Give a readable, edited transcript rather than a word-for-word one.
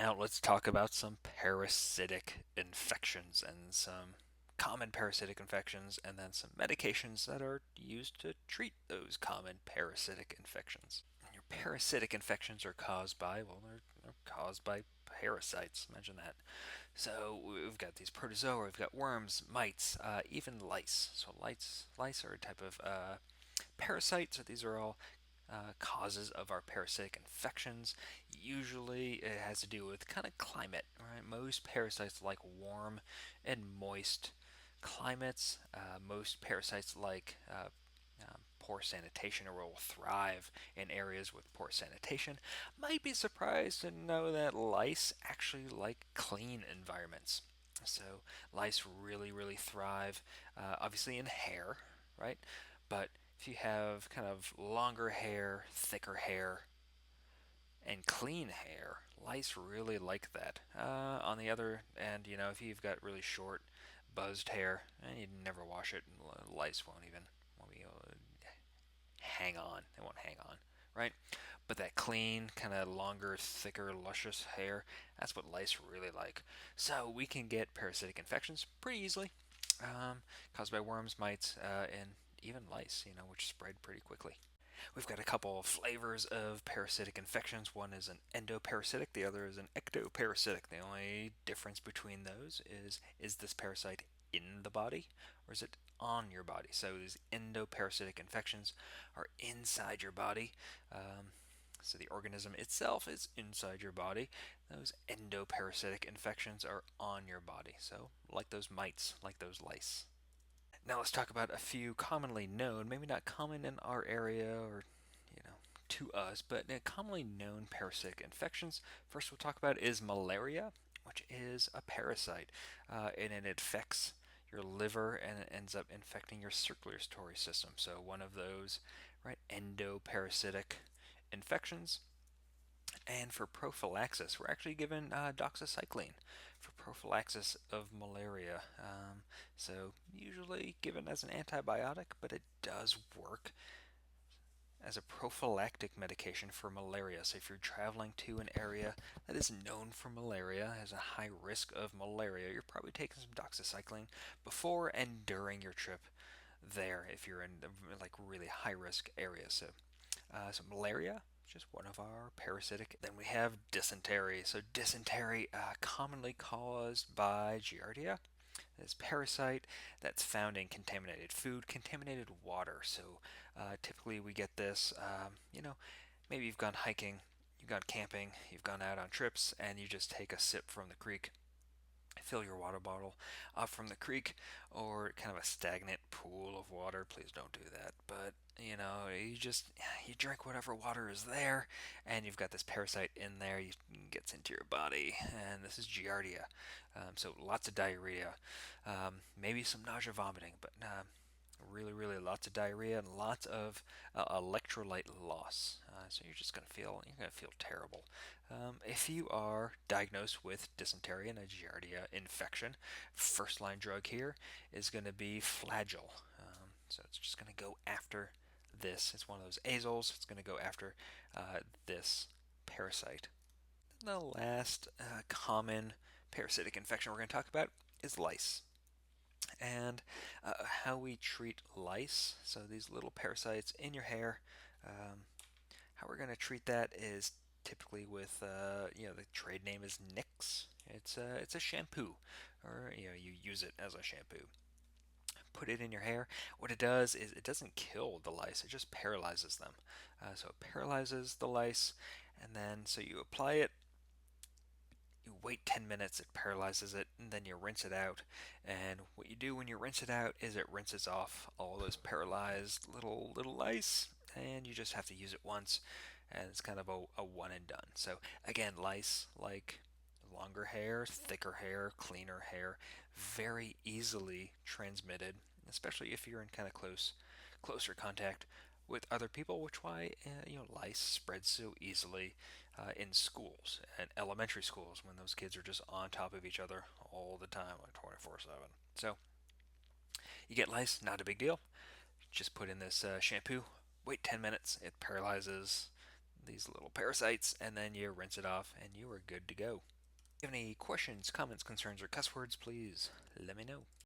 Now let's talk about some parasitic infections and some common parasitic infections, and then some medications that are used to treat those common parasitic infections. Your parasitic infections are caused by, well, they're caused by parasites. Imagine that. So we've got these protozoa, we've got worms, mites, even lice. So lice are a type of parasites. So these are all causes of our parasitic infections. Usually it has to do with kind of climate, right? Most parasites like warm and moist climates. Most parasites like poor sanitation or will thrive in areas with poor sanitation. Might be surprised to know that lice actually like clean environments. So lice really thrive, obviously in hair, right? But if you have kind of longer hair, thicker hair, and clean hair, lice really like that. On the other end, if you've got really short, buzzed hair, and you never wash it, lice won't be able to hang on. They won't hang on, right? But that clean, kind of longer, thicker, luscious hair, that's what lice really like. So we can get parasitic infections pretty easily, caused by worms, mites, and even lice, which spread pretty quickly. We've got a couple of flavors of parasitic infections. One is an endoparasitic, the other is an ectoparasitic. The only difference between those is this parasite in the body or is it on your body? So these endoparasitic infections are inside your body. So the organism itself is inside your body. Those endoparasitic infections are on your body. So like those mites, like those lice. Now let's talk about a few commonly known, maybe not common in our area or, to us, but commonly known parasitic infections. First we'll talk about is malaria, which is a parasite, and it infects your liver and it ends up infecting your circulatory system. So one of those, right, endoparasitic infections. And for prophylaxis, we're actually given doxycycline for prophylaxis of malaria. So, usually given as an antibiotic, but it does work as a prophylactic medication for malaria. So, if you're traveling to an area that is known for malaria, has a high risk of malaria, you're probably taking some doxycycline before and during your trip there if you're in like really high risk areas. So malaria, just one of our parasitic. Then we have dysentery. So dysentery, commonly caused by Giardia, this parasite that's found in contaminated food, contaminated water. So typically we get this, maybe you've gone hiking, you've gone camping, you've gone out on trips, and you just take a sip from the creek, fill your water bottle up from the creek or kind of a stagnant pool of water. Please don't do that. But you drink whatever water is there, and you've got this parasite in there. It gets into your body, and this is Giardia. So lots of diarrhea, maybe some nausea, vomiting, but really lots of diarrhea and lots of electrolyte loss. So you're gonna feel terrible. If you are diagnosed with dysentery and a Giardia infection, first line drug here is going to be Flagyl. So it's just going to go after this. It's one of those azoles. It's going to go after this parasite. The last common parasitic infection we're going to talk about is lice. And how we treat lice, so these little parasites in your hair, how we're going to treat that is typically with, the trade name is Nix. It's a shampoo, or you use it as a shampoo. Put it in your hair. What it does is it doesn't kill the lice; it just paralyzes them. So it paralyzes the lice, and then so you apply it, you wait 10 minutes, it paralyzes it, and then you rinse it out. And what you do when you rinse it out is it rinses off all those paralyzed little lice, and you just have to use it once, and it's kind of a one and done. So again, lice like longer hair, thicker hair, cleaner hair, very easily transmitted, especially if you're in kind of closer contact with other people, which why lice spread so easily in schools and elementary schools when those kids are just on top of each other all the time, like 24/7. So you get lice, not a big deal. Just put in this shampoo, wait 10 minutes, it paralyzes these little parasites, and then you rinse it off, and you are good to go. If you have any questions, comments, concerns, or cuss words, please let me know.